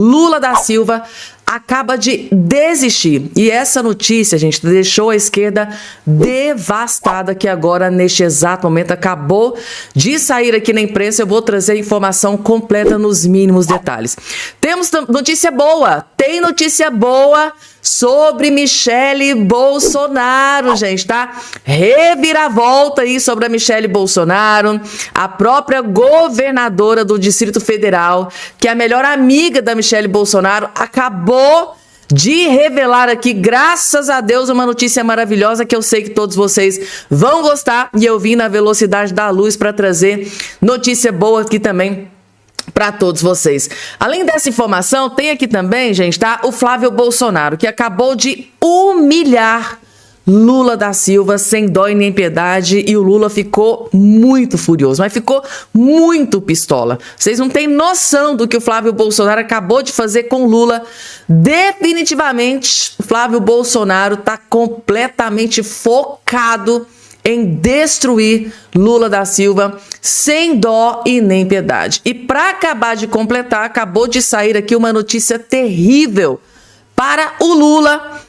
Lula da Silva acaba de desistir. E essa notícia, gente, deixou a esquerda devastada, que agora, neste exato momento, acabou de sair aqui na imprensa. Eu vou trazer a informação completa nos mínimos detalhes. Temos notícia boa. Tem notícia boa sobre Michele Bolsonaro, gente, tá? Reviravolta aí sobre a Michele Bolsonaro, a própria governadora do Distrito Federal, que é a melhor amiga da Michele Bolsonaro, acabou de revelar aqui, graças a Deus, uma notícia maravilhosa que eu sei que todos vocês vão gostar, e eu vim na velocidade da luz para trazer notícia boa aqui também para todos vocês. Além dessa informação, tem aqui também, gente, tá? O Flávio Bolsonaro, que acabou de humilhar Lula da Silva sem dó e nem piedade, e o Lula ficou muito furioso, mas ficou muito pistola. Vocês não têm noção do que o Flávio Bolsonaro acabou de fazer com Lula. Definitivamente, o Flávio Bolsonaro está completamente focado em destruir Lula da Silva sem dó e nem piedade. E para acabar de completar, acabou de sair aqui uma notícia terrível para o Lula,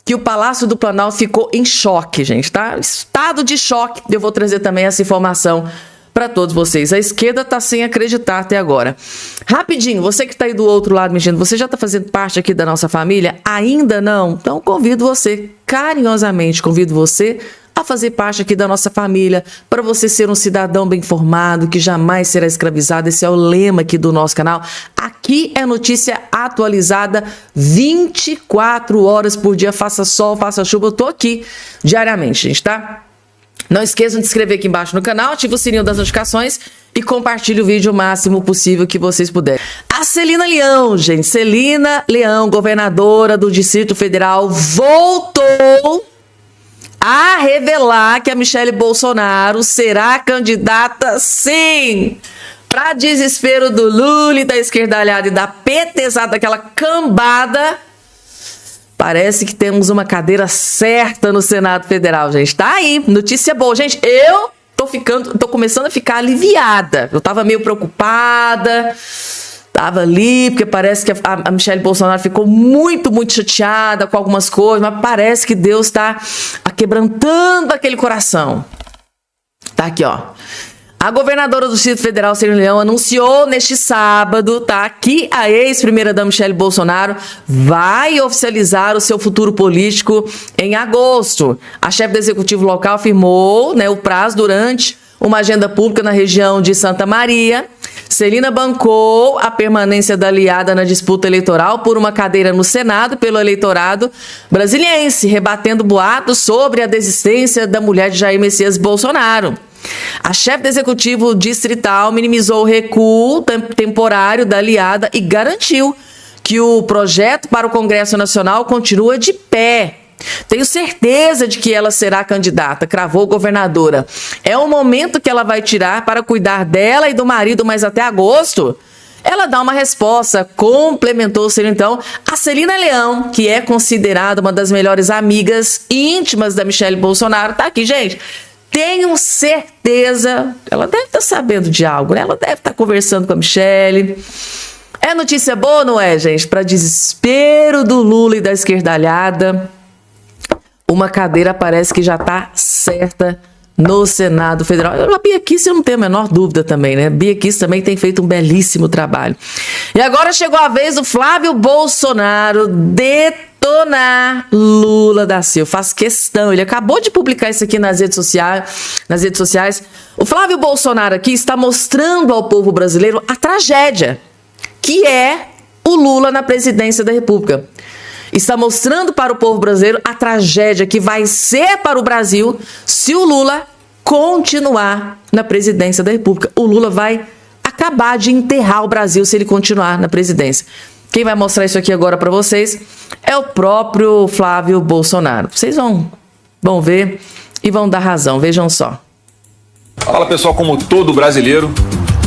que o Palácio do Planalto ficou em choque, gente, tá? Estado de choque. Eu vou trazer também essa informação para todos vocês. A esquerda tá sem acreditar até agora. Rapidinho, você que tá aí do outro lado mexendo, você já tá fazendo parte aqui da nossa família? Ainda não? Então convido você, carinhosamente convido você a fazer parte aqui da nossa família, para você ser um cidadão bem informado, que jamais será escravizado. Esse é o lema aqui do nosso canal. Aqui é notícia atualizada 24 horas por dia, faça sol, faça chuva, eu tô aqui diariamente, gente, tá? Não esqueçam de se inscrever aqui embaixo no canal, ative o sininho das notificações e compartilhe o vídeo o máximo possível que vocês puderem. A Celina Leão, gente, Celina Leão, governadora do Distrito Federal, voltou a revelar que a Michele Bolsonaro será candidata, sim, para desespero do Lula e da esquerdalhada e da petezada, daquela cambada. Parece que temos uma cadeira certa no Senado Federal, gente. Tá aí, notícia boa. Gente, eu tô começando a ficar aliviada. Eu tava meio preocupada, tava ali, porque parece que a Michele Bolsonaro ficou muito, muito chateada com algumas coisas, mas parece que Deus está aquebrantando aquele coração. Tá aqui, ó. A governadora do Distrito Federal, Celina Leão, anunciou neste sábado, tá, que a ex-primeira-dama Michele Bolsonaro vai oficializar o seu futuro político em agosto. A chefe do executivo local afirmou, né, o prazo durante uma agenda pública na região de Santa Maria. Celina bancou a permanência da aliada na disputa eleitoral por uma cadeira no Senado pelo eleitorado brasiliense, rebatendo boatos sobre a desistência da mulher de Jair Messias Bolsonaro. A chefe do executivo distrital minimizou o recuo temporário da aliada e garantiu que o projeto para o Congresso Nacional continua de pé. Tenho certeza de que ela será candidata, cravou a governadora. É o momento que ela vai tirar para cuidar dela e do marido, mas até agosto ela dá uma resposta, complementou-se então a Celina Leão, que é considerada uma das melhores amigas íntimas da Michele Bolsonaro. Tá aqui, gente. Tenho certeza, ela deve estar sabendo de algo, né? Ela deve estar conversando com a Michele. É notícia boa, não é, gente? Para desespero do Lula e da esquerdalhada, uma cadeira parece que já está certa no Senado Federal. A Bia Kicis, eu não tenho a menor dúvida também, né? Bia Kicis também tem feito um belíssimo trabalho. E agora chegou a vez do Flávio Bolsonaro detonar Lula da Silva. Faz questão, ele acabou de publicar isso aqui nas redes sociais. O Flávio Bolsonaro aqui está mostrando ao povo brasileiro a tragédia que é o Lula na presidência da República. Está mostrando para o povo brasileiro a tragédia que vai ser para o Brasil se o Lula continuar na presidência da República. O Lula vai acabar de enterrar o Brasil se ele continuar na presidência. Quem vai mostrar isso aqui agora para vocês é o próprio Flávio Bolsonaro. Vocês vão ver e vão dar razão. Vejam só. Fala, pessoal, como todo brasileiro,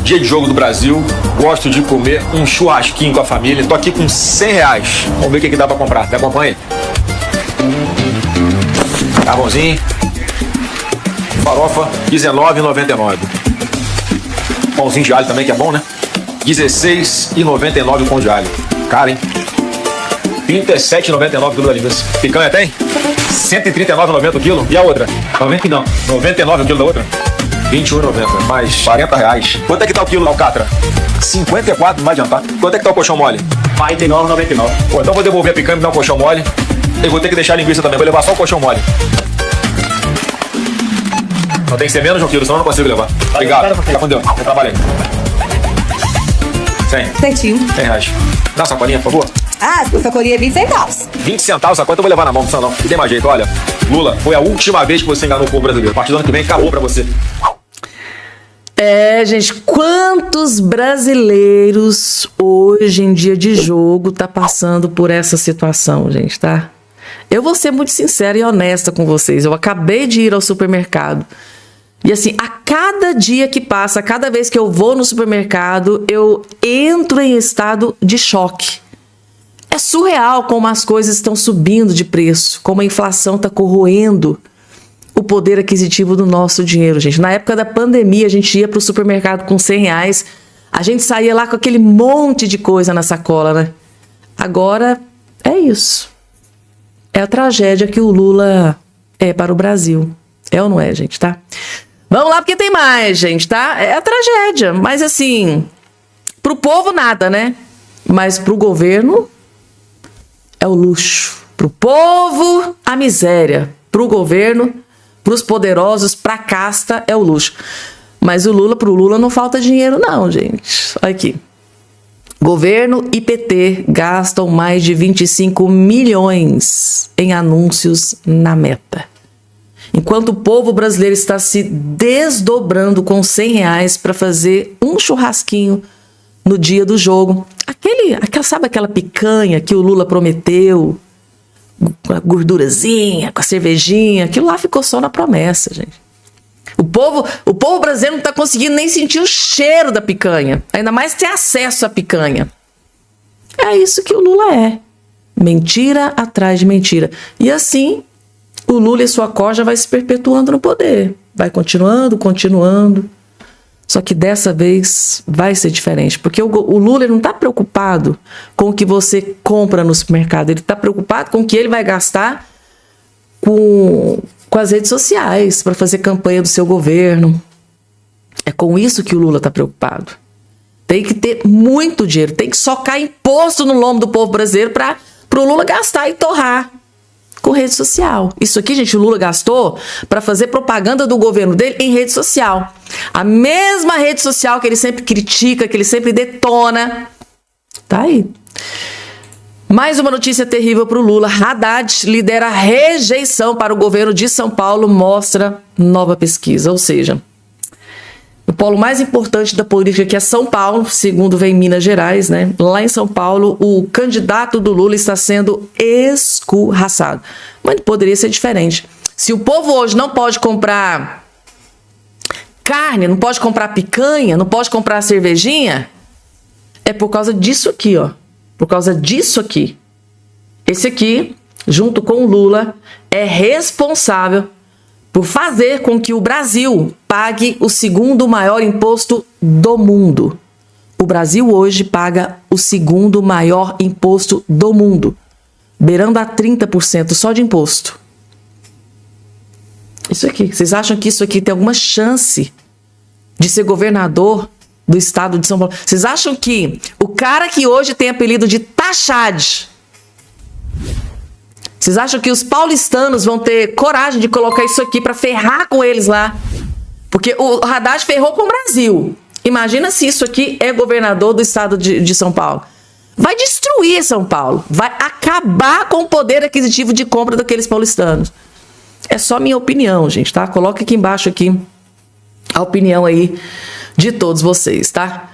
dia de jogo do Brasil, gosto de comer um churrasquinho com a família. Tô aqui com R$100. Vamos ver o que dá pra comprar. Me acompanha? Carvãozinho. Farofa, R$19,99. Pãozinho de alho também, que é bom, né? R$16,99 o pão de alho. Cara, hein? R$ 37,99 o quilo da linguiça. Picanha tem? R$ 139,90 o quilo. E a outra? 99 o quilo da outra? R$ 21,90. Mais R$ 40. Quanto é que tá o quilo da alcatra? 54, não vai adiantar. Quanto é que tá o colchão mole? R$ 49,99. Pô, então vou devolver a picanha e me dar um colchão mole. E vou ter que deixar a linguiça também. Vou levar só o colchão mole. Não tem que ser menos de um quilo, senão eu não consigo levar. Obrigado. Fica com Deus. Eu trabalhei. 100. Certinho. R$100. Dá uma sacolinha, por favor. Ah, essa sacolinha é 20 centavos. 20 centavos, a conta eu vou levar na mão, não precisa não. E tem mais jeito, olha. Lula, foi a última vez que você enganou o povo brasileiro. A partir do ano que vem, acabou pra você. Gente, quantos brasileiros hoje em dia de jogo tá passando por essa situação, gente, tá? Eu vou ser muito sincera e honesta com vocês. Eu acabei de ir ao supermercado. E assim, a cada dia que passa, a cada vez que eu vou no supermercado, eu entro em estado de choque. É surreal como as coisas estão subindo de preço, como a inflação está corroendo o poder aquisitivo do nosso dinheiro, gente. Na época da pandemia, a gente ia para o supermercado com R$100, a gente saía lá com aquele monte de coisa na sacola, né? Agora, é isso. É a tragédia que o Lula é para o Brasil. É ou não é, gente, tá? Vamos lá, porque tem mais, gente, tá? É a tragédia, mas assim, pro povo nada, né? Mas pro governo é o luxo. Pro povo, a miséria. Pro governo, pros poderosos, pra casta, é o luxo. Mas pro Lula não falta dinheiro não, gente. Olha aqui. Governo e PT gastam mais de 25 milhões em anúncios na Meta. Enquanto o povo brasileiro está se desdobrando com R$100 para fazer um churrasquinho no dia do jogo. Sabe aquela picanha que o Lula prometeu? Com a gordurazinha, com a cervejinha. Aquilo lá ficou só na promessa, gente. O povo brasileiro não está conseguindo nem sentir o cheiro da picanha. Ainda mais ter acesso à picanha. É isso que o Lula é. Mentira atrás de mentira. E assim, o Lula e sua corja vai se perpetuando no poder. Vai continuando. Só que dessa vez vai ser diferente. Porque o Lula não está preocupado com o que você compra no supermercado. Ele está preocupado com o que ele vai gastar com as redes sociais para fazer campanha do seu governo. É com isso que o Lula está preocupado. Tem que ter muito dinheiro. Tem que socar imposto no lombo do povo brasileiro para o Lula gastar e torrar com rede social. Isso aqui, gente, o Lula gastou para fazer propaganda do governo dele em rede social. A mesma rede social que ele sempre critica, que ele sempre detona. Tá aí. Mais uma notícia terrível para o Lula. Haddad lidera rejeição para o governo de São Paulo, mostra nova pesquisa. Ou seja, o polo mais importante da política que é São Paulo, segundo vem Minas Gerais, né? Lá em São Paulo, o candidato do Lula está sendo escorraçado. Mas poderia ser diferente. Se o povo hoje não pode comprar carne, não pode comprar picanha, não pode comprar cervejinha, é por causa disso aqui, ó. Por causa disso aqui. Esse aqui, junto com o Lula, é responsável por fazer com que o Brasil pague o segundo maior imposto do mundo. O Brasil hoje paga o segundo maior imposto do mundo, beirando a 30% só de imposto. Isso aqui. Vocês acham que isso aqui tem alguma chance de ser governador do estado de São Paulo? Vocês acham que o cara que hoje tem apelido de Taxade, vocês acham que os paulistanos vão ter coragem de colocar isso aqui para ferrar com eles lá? Porque o Haddad ferrou com o Brasil. Imagina se isso aqui é governador do estado de São Paulo. Vai destruir São Paulo. Vai acabar com o poder aquisitivo de compra daqueles paulistanos. É só minha opinião, gente, tá? Coloca aqui embaixo aqui a opinião aí de todos vocês, tá?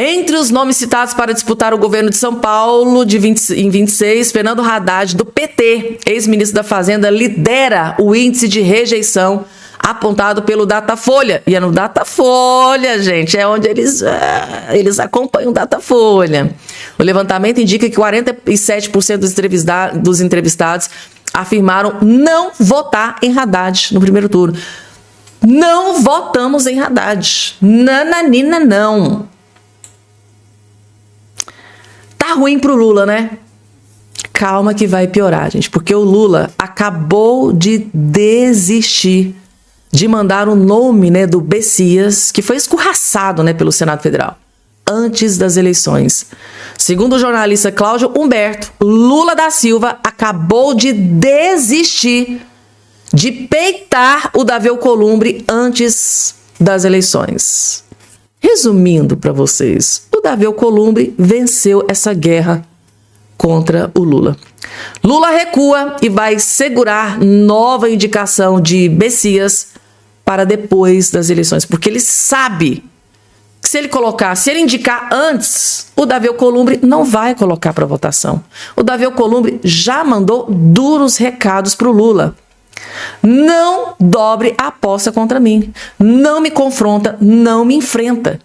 Entre os nomes citados para disputar o governo de São Paulo em 26, Fernando Haddad, do PT, ex-ministro da Fazenda, lidera o índice de rejeição apontado pelo Datafolha. E é no Datafolha, gente, é onde eles acompanham o Datafolha. O levantamento indica que 47% dos entrevistados afirmaram não votar em Haddad no primeiro turno. Não votamos em Haddad. Nananina, não. Tá Tá ruim pro Lula, né? Calma que vai piorar, gente, porque o Lula acabou de desistir de mandar o nome, né, do Bessias, que foi escorraçado, né, pelo Senado Federal, antes das eleições. Segundo o jornalista Cláudio Humberto, Lula da Silva acabou de desistir de peitar o Davi Alcolumbre antes das eleições. Resumindo para vocês, o Davi Alcolumbre venceu essa guerra contra o Lula. Lula recua e vai segurar nova indicação de Bessias para depois das eleições, porque ele sabe que se ele indicar antes, o Davi Alcolumbre não vai colocar para votação. O Davi Alcolumbre já mandou duros recados para o Lula. Não dobre a aposta contra mim. Não me confronta, não me enfrenta,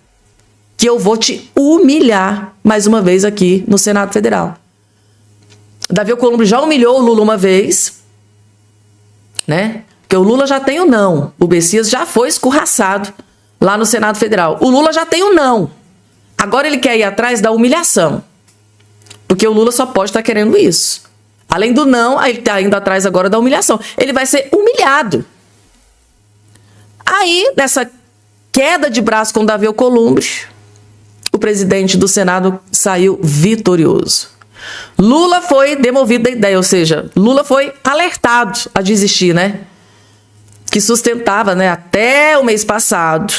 que eu vou te humilhar mais uma vez aqui no Senado Federal. Davi Alcolumbre já humilhou o Lula uma vez, né? Porque o Lula já tem o não. O Bessias já foi escorraçado lá no Senado Federal. O Lula já tem o não. Agora ele quer ir atrás da humilhação. Porque o Lula só pode estar querendo isso. Além do não, ele está indo atrás agora da humilhação. Ele vai ser humilhado. Aí, nessa queda de braço com o Davi Alcolumbre, o presidente do Senado saiu vitorioso. Lula foi demovido da ideia, ou seja, Lula foi alertado a desistir, né? Que sustentava, né, até o mês passado,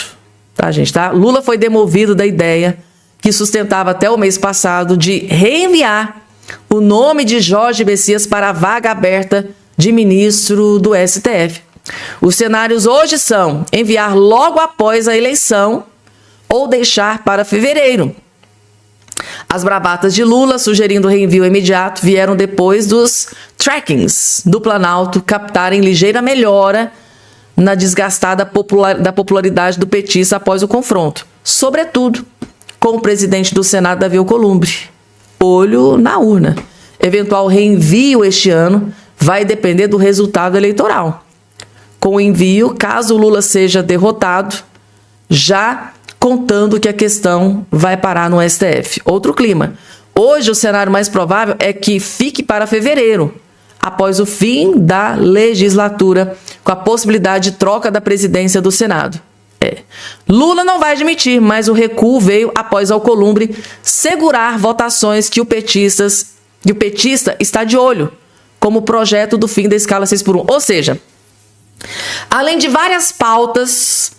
tá, gente, tá? Lula foi demovido da ideia que sustentava até o mês passado de reenviar o nome de Jorge Bessias para a vaga aberta de ministro do STF. Os cenários hoje são enviar logo após a eleição ou deixar para fevereiro. As bravatas de Lula, sugerindo reenvio imediato, vieram depois dos trackings do Planalto captarem ligeira melhora na desgastada da popularidade do petista após o confronto, sobretudo com o presidente do Senado, Davi Alcolumbre. Olho na urna. Eventual reenvio este ano vai depender do resultado eleitoral. Com o envio, caso o Lula seja derrotado, já contando que a questão vai parar no STF. Outro clima. Hoje, o cenário mais provável é que fique para fevereiro, após o fim da legislatura, com a possibilidade de troca da presidência do Senado. Lula não vai admitir, mas o recuo veio após Alcolumbre segurar votações que o petista está de olho, como o projeto do fim da escala 6x1. Ou seja, além de várias pautas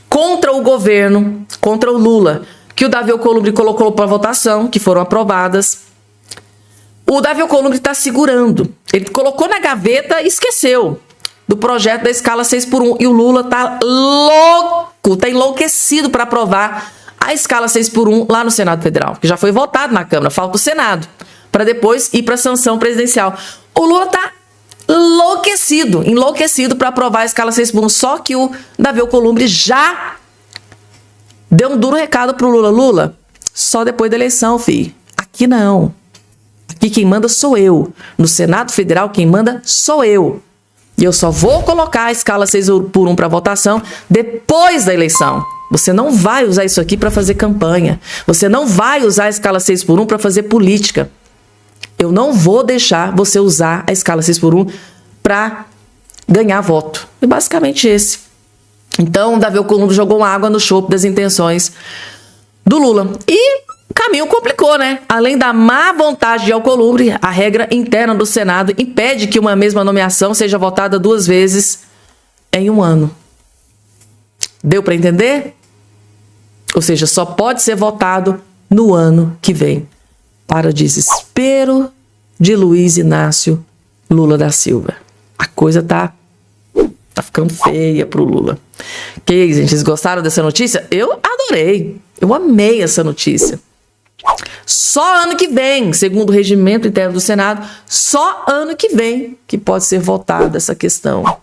contra o governo, contra o Lula, que o Davi Alcolumbre colocou para votação, que foram aprovadas, o Davi Alcolumbre está segurando. Ele colocou na gaveta e esqueceu do projeto da escala 6x1. E o Lula está louco, está enlouquecido para aprovar a escala 6x1 lá no Senado Federal, que já foi votado na Câmara, falta o Senado, para depois ir para a sanção presidencial. O Lula está enlouquecido para aprovar a escala 6x1, só que o Davi Alcolumbre já deu um duro recado pro Lula. Lula, só depois da eleição, filho. Aqui não. Aqui quem manda sou eu. No Senado Federal quem manda sou eu. E eu só vou colocar a escala 6x1 para votação depois da eleição. Você não vai usar isso aqui para fazer campanha. Você não vai usar a escala 6x1 para fazer política. Eu não vou deixar você usar a escala 6x1 para ganhar voto. É basicamente esse. Então, Davi Alcolumbre jogou uma água no chope das intenções do Lula. E o caminho complicou, né? Além da má vontade de Alcolumbre, a regra interna do Senado impede que uma mesma nomeação seja votada 2 vezes em um ano. Deu para entender? Ou seja, só pode ser votado no ano que vem. Para o desespero de Luiz Inácio Lula da Silva. A coisa tá ficando feia pro Lula. Que aí, gente, vocês gostaram dessa notícia? Eu adorei. Eu amei essa notícia. Só ano que vem, segundo o regimento interno do Senado, só ano que vem que pode ser votada essa questão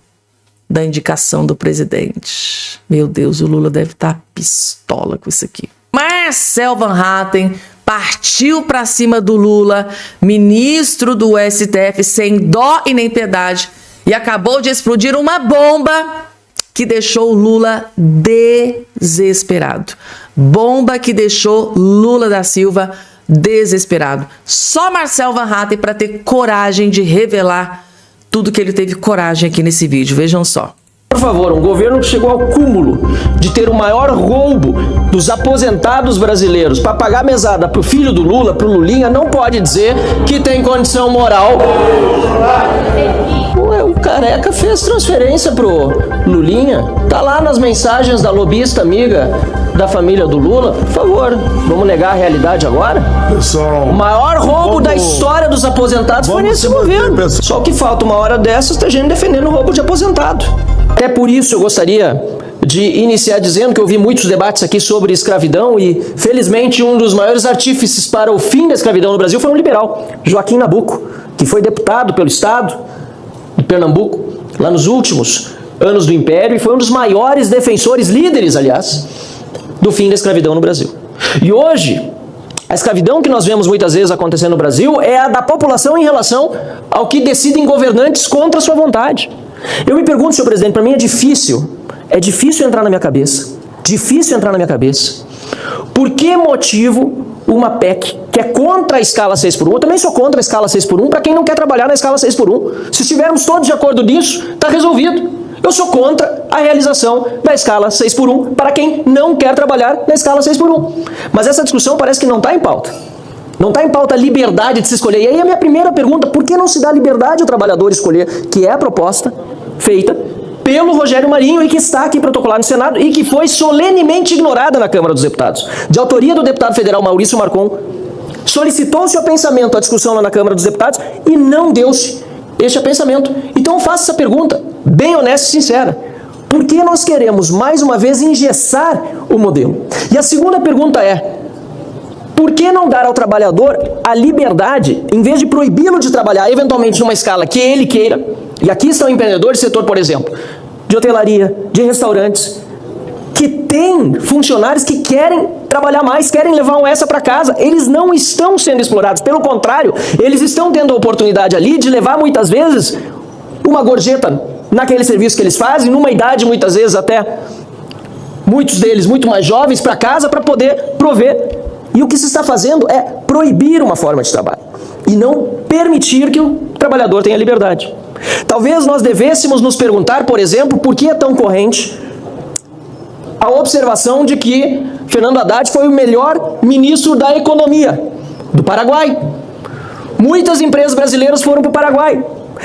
da indicação do presidente. Meu Deus, o Lula deve estar pistola com isso aqui. Marcel Van Hatten partiu para cima do Lula, ministro do STF, sem dó e nem piedade, e acabou de explodir uma bomba que deixou o Lula desesperado. Bomba que deixou Lula da Silva desesperado. Só Marcel Van Hatten para ter coragem de revelar tudo que ele teve coragem aqui nesse vídeo. Vejam só. Por favor, um governo que chegou ao cúmulo de ter o maior roubo dos aposentados brasileiros para pagar mesada pro filho do Lula, pro Lulinha, não pode dizer que tem condição moral. Ué, o Careca fez transferência pro Lulinha. Tá lá nas mensagens da lobista amiga da família do Lula. Por favor, vamos negar a realidade agora? Pessoal, o maior roubo da história dos aposentados foi nesse governo. Só que falta uma hora dessas, tá gente defendendo o roubo de aposentado. Até por isso eu gostaria de iniciar dizendo que eu vi muitos debates aqui sobre escravidão e, felizmente, um dos maiores artífices para o fim da escravidão no Brasil foi um liberal, Joaquim Nabuco, que foi deputado pelo Estado de Pernambuco, lá nos últimos anos do Império, e foi um dos maiores defensores, líderes, aliás, do fim da escravidão no Brasil. E hoje, a escravidão que nós vemos muitas vezes acontecendo no Brasil é a da população em relação ao que decidem governantes contra a sua vontade. Eu me pergunto, senhor presidente, para mim é difícil entrar na minha cabeça. Difícil entrar na minha cabeça. Por que motivo uma PEC que é contra a escala 6x1, eu também sou contra a escala 6x1 para quem não quer trabalhar na escala 6x1. Se estivermos todos de acordo nisso, está resolvido. Eu sou contra a realização da escala 6x1 para quem não quer trabalhar na escala 6x1. Mas essa discussão parece que não está em pauta. Não está em pauta a liberdade de se escolher. E aí a minha primeira pergunta, por que não se dá liberdade ao trabalhador escolher, que é a proposta feita pelo Rogério Marinho e que está aqui protocolado no Senado e que foi solenemente ignorada na Câmara dos Deputados. De autoria do deputado federal Maurício Marcon, solicitou-se o pensamento, a discussão lá na Câmara dos Deputados e não deu-se este pensamento. Então eu faço essa pergunta, bem honesta e sincera. Por que nós queremos, mais uma vez, engessar o modelo? E a segunda pergunta é, por que não dar ao trabalhador a liberdade, em vez de proibi-lo de trabalhar, eventualmente numa escala que ele queira, e aqui estão empreendedores do setor, por exemplo, de hotelaria, de restaurantes, que tem funcionários que querem trabalhar mais, querem levar um extra para casa, eles não estão sendo explorados, pelo contrário, eles estão tendo a oportunidade ali de levar muitas vezes uma gorjeta naquele serviço que eles fazem, numa idade muitas vezes até, muitos deles muito mais jovens, para casa para poder prover. E o que se está fazendo é proibir uma forma de trabalho e não permitir que o trabalhador tenha liberdade. Talvez nós devêssemos nos perguntar, por exemplo, por que é tão corrente a observação de que Fernando Haddad foi o melhor ministro da economia do Paraguai. Muitas empresas brasileiras foram para o Paraguai.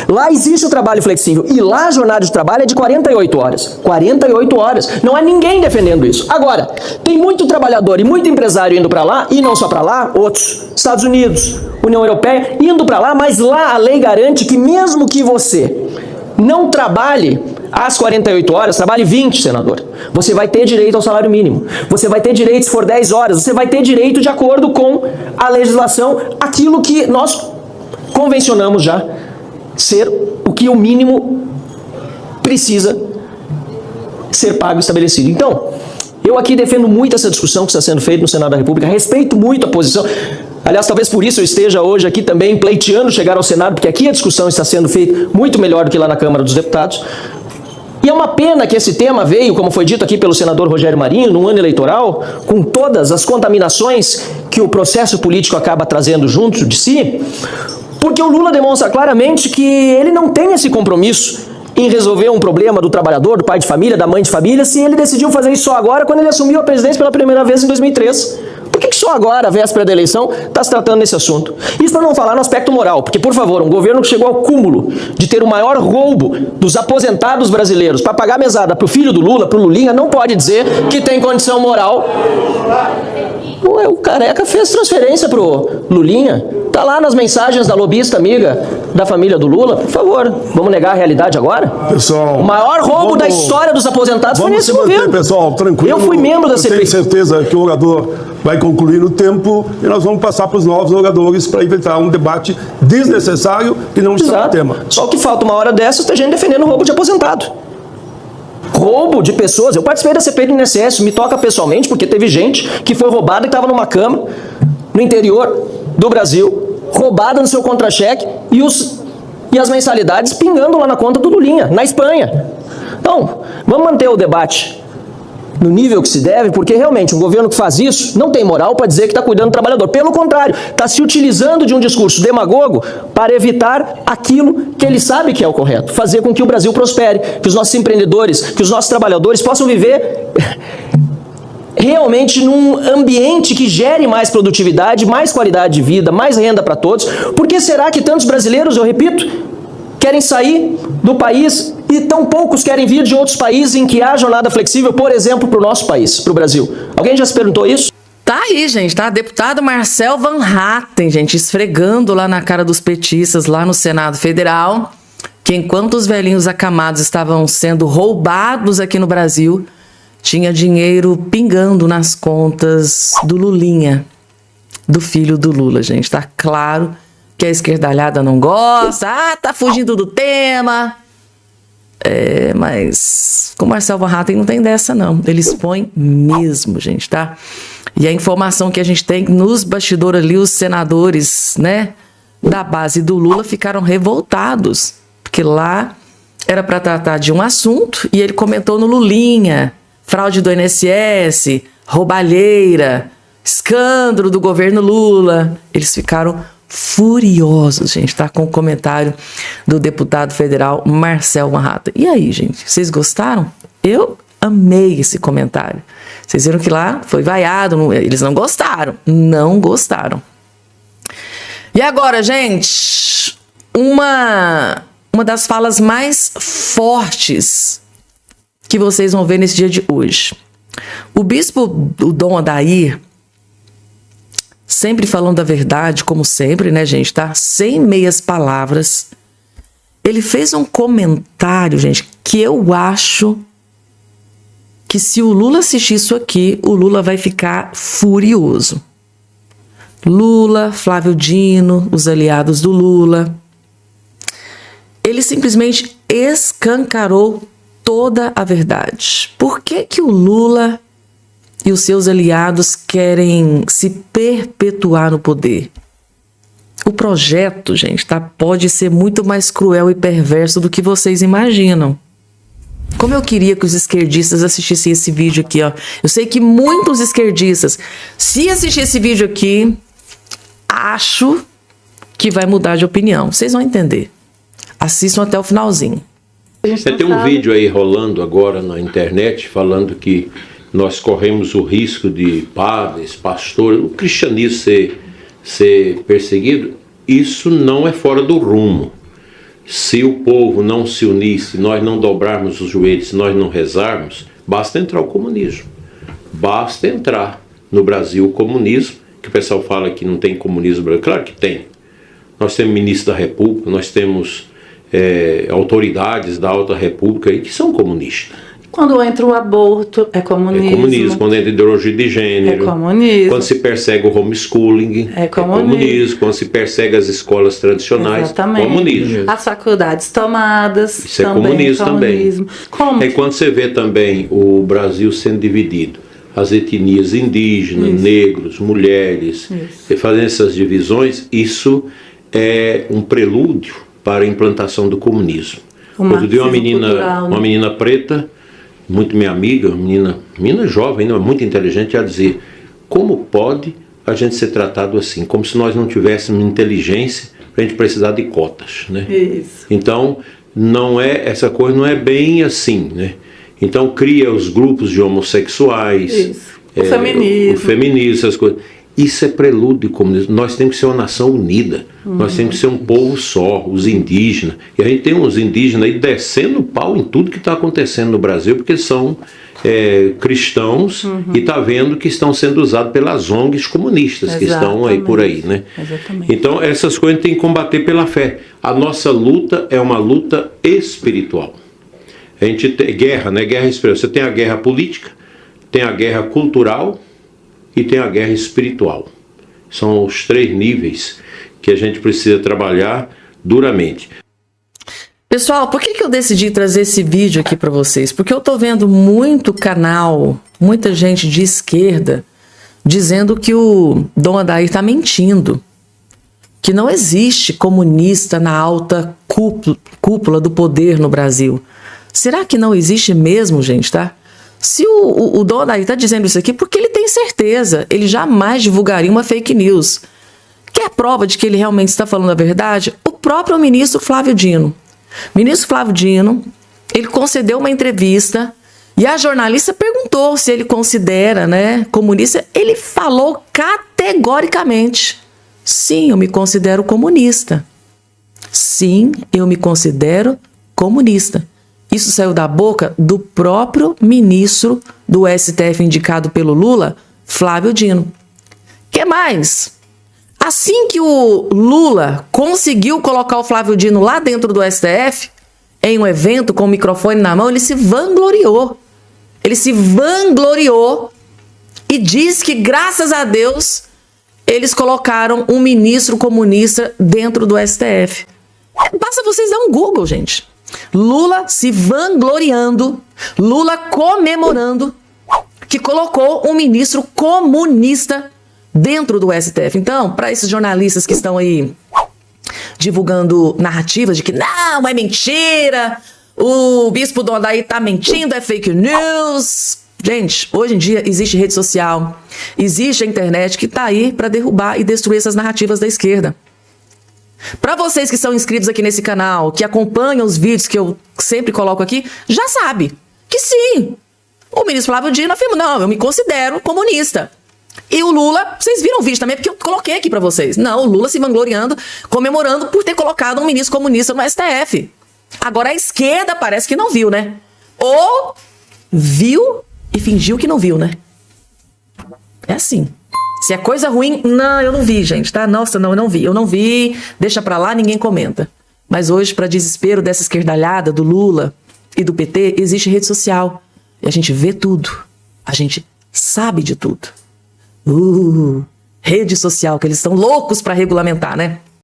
Lá existe o trabalho flexível e lá a jornada de trabalho é de 48 horas. 48 horas. Não há ninguém defendendo isso. Agora, tem muito trabalhador e muito empresário indo para lá, e não só para lá, outros, Estados Unidos, União Europeia, indo para lá, mas lá a lei garante que mesmo que você não trabalhe às 48 horas, trabalhe 20, senador, você vai ter direito ao salário mínimo. Você vai ter direito, se for 10 horas, você vai ter direito de acordo com a legislação, aquilo que nós convencionamos já ser o que o mínimo precisa ser pago e estabelecido. Então, eu aqui defendo muito essa discussão que está sendo feita no Senado da República, respeito muito a posição, aliás, talvez por isso eu esteja hoje aqui também pleiteando chegar ao Senado, porque aqui a discussão está sendo feita muito melhor do que lá na Câmara dos Deputados. E é uma pena que esse tema veio, como foi dito aqui pelo senador Rogério Marinho, num ano eleitoral, com todas as contaminações que o processo político acaba trazendo junto de si, porque o Lula demonstra claramente que ele não tem esse compromisso em resolver um problema do trabalhador, do pai de família, da mãe de família, se ele decidiu fazer isso só agora, quando ele assumiu a presidência pela primeira vez em 2003. Por que só agora, a véspera da eleição, está se tratando desse assunto? Isso para não falar no aspecto moral, porque, por favor, um governo que chegou ao cúmulo de ter o maior roubo dos aposentados brasileiros para pagar mesada para o filho do Lula, para o Lulinha, não pode dizer que tem condição moral. Ué, o Careca fez transferência pro Lulinha. Tá lá nas mensagens da lobista amiga da família do Lula. Por favor, vamos negar a realidade agora? Pessoal, o maior roubo da história dos aposentados foi nesse governo. Pessoal, tranquilo. Eu fui membro da CPI. Eu tenho certeza que o orador vai concluir no tempo e nós vamos passar para os novos oradores para evitar um debate desnecessário que não está no tema. Só que falta uma hora dessas, tem gente defendendo roubo de aposentado. Roubo de pessoas. Eu participei da CPI do INSS, me toca pessoalmente, porque teve gente que foi roubada e estava numa cama no interior do Brasil, roubada no seu contra-cheque e as mensalidades pingando lá na conta do Lulinha, na Espanha. Então, vamos manter o debate no nível que se deve, porque realmente um governo que faz isso não tem moral para dizer que está cuidando do trabalhador. Pelo contrário, está se utilizando de um discurso demagogo para evitar aquilo que ele sabe que é o correto, fazer com que o Brasil prospere, que os nossos empreendedores, que os nossos trabalhadores possam viver realmente num ambiente que gere mais produtividade, mais qualidade de vida, mais renda para todos. Por que será que tantos brasileiros, eu repito, querem sair do país e tão poucos querem vir de outros países em que há jornada flexível, por exemplo, para o nosso país, para o Brasil? Alguém já se perguntou isso? Tá aí, gente, tá? Deputado Marcel Van Hatten, gente, esfregando lá na cara dos petistas, lá no Senado Federal, que enquanto os velhinhos acamados estavam sendo roubados aqui no Brasil, tinha dinheiro pingando nas contas do Lulinha, do filho do Lula, gente. Tá claro que a esquerdalhada não gosta. Ah, tá fugindo do tema. Mas com o Marcel Van Hatten não tem dessa, não. Ele expõe mesmo, gente, tá? E a informação que a gente tem nos bastidores ali, os senadores, né, da base do Lula ficaram revoltados, porque lá era para tratar de um assunto e ele comentou no Lulinha, fraude do INSS, roubalheira, escândalo do governo Lula. Eles ficaram furiosos, gente, tá? Com o comentário do deputado federal Marcel Van Hatten. E aí, gente, vocês gostaram? Eu amei esse comentário. Vocês viram que lá foi vaiado, eles não gostaram. Não gostaram. E agora, gente, uma das falas mais fortes que vocês vão ver nesse dia de hoje. O bispo, o Dom Adair, sempre falando a verdade, como sempre, né, gente, tá? Sem meias palavras. Ele fez um comentário, gente, que eu acho que se o Lula assistir isso aqui, o Lula vai ficar furioso. Lula, Flávio Dino, os aliados do Lula. Ele simplesmente escancarou toda a verdade. Por que que o Lula e os seus aliados querem se perpetuar no poder? O projeto, gente, tá? Pode ser muito mais cruel e perverso do que vocês imaginam. Como eu queria que os esquerdistas assistissem esse vídeo aqui, ó. Eu sei que muitos esquerdistas, se assistir esse vídeo aqui, acho que vai mudar de opinião. Vocês vão entender. Assistam até o finalzinho. Tem um vídeo aí rolando agora na internet falando que nós corremos o risco de padres, pastores, o cristianismo ser perseguido. Isso não é fora do rumo. Se o povo não se unir, se nós não dobrarmos os joelhos, se nós não rezarmos, basta entrar o comunismo. Basta entrar no Brasil o comunismo, que o pessoal fala que não tem comunismo brasileiro. Claro que tem. Nós temos ministro da República, nós temos autoridades da Alta República aí que são comunistas. Quando entra o aborto, é comunismo. É comunismo. Quando entra ideologia de gênero. É comunismo. Quando se persegue o homeschooling. É comunismo. Quando se persegue as escolas tradicionais. Exatamente. Comunismo. As faculdades tomadas. Isso é comunismo também. Como? É quando você vê também o Brasil sendo dividido. As etnias indígenas, negros, mulheres, fazendo essas divisões, isso é um prelúdio para a implantação do comunismo. Outro dia uma menina preta, muito minha amiga, menina jovem, ainda muito inteligente, a dizer: como pode a gente ser tratado assim? Como se nós não tivéssemos inteligência para a gente precisar de cotas, né? Isso. Então, essa coisa não é bem assim, né? Então cria os grupos de homossexuais, o feminismo, essas coisas. Isso é prelúdio de comunismo. Nós temos que ser uma nação unida. Nós temos que ser um povo só, os indígenas. E a gente tem uns indígenas aí descendo o pau em tudo que está acontecendo no Brasil, porque são cristãos e está vendo que estão sendo usados pelas ONGs comunistas que estão aí por aí, né? Exatamente. Então essas coisas tem que combater pela fé. A nossa luta é uma luta espiritual. A gente tem guerra, né? Guerra espiritual. Você tem a guerra política, tem a guerra cultural e tem a guerra espiritual. São os 3 níveis que a gente precisa trabalhar duramente. Pessoal, por que eu decidi trazer esse vídeo aqui para vocês? Porque eu tô vendo muito canal, muita gente de esquerda dizendo que o Dom Adair tá mentindo, que não existe comunista na alta cúpula do poder no Brasil. Será que não existe mesmo, gente, tá? Se o dono aí está dizendo isso aqui, porque ele tem certeza, ele jamais divulgaria uma fake news. Quer prova de que ele realmente está falando a verdade? O próprio ministro Flávio Dino. Ministro Flávio Dino, ele concedeu uma entrevista e a jornalista perguntou se ele considera, né, comunista. Ele falou categoricamente: sim, eu me considero comunista. Sim, eu me considero comunista. Isso saiu da boca do próprio ministro do STF indicado pelo Lula, Flávio Dino. Que mais? Assim que o Lula conseguiu colocar o Flávio Dino lá dentro do STF, em um evento com o microfone na mão, ele se vangloriou. Ele se vangloriou e diz que, graças a Deus, eles colocaram um ministro comunista dentro do STF. Basta vocês dar um Google, gente. Lula se vangloriando, Lula comemorando que colocou um ministro comunista dentro do STF. Então, para esses jornalistas que estão aí divulgando narrativas de que não, é mentira, o bispo do Odaí tá mentindo, é fake news. Gente, hoje em dia existe rede social, existe a internet que tá aí para derrubar e destruir essas narrativas da esquerda. Para vocês que são inscritos aqui nesse canal, que acompanham os vídeos que eu sempre coloco aqui, já sabe que sim, o ministro Flávio Dino afirma: não, eu me considero comunista. E o Lula, vocês viram o vídeo também, porque eu coloquei aqui para vocês. Não, o Lula se vangloriando, comemorando por ter colocado um ministro comunista no STF. Agora a esquerda parece que não viu, né? Ou viu e fingiu que não viu, né? É assim. Se é coisa ruim, não, eu não vi, gente, tá? Nossa, não, eu não vi, deixa pra lá, ninguém comenta. Mas hoje, para desespero dessa esquerdalhada do Lula e do PT, existe rede social. E a gente vê tudo. A gente sabe de tudo. Rede social, que eles estão loucos para regulamentar, né?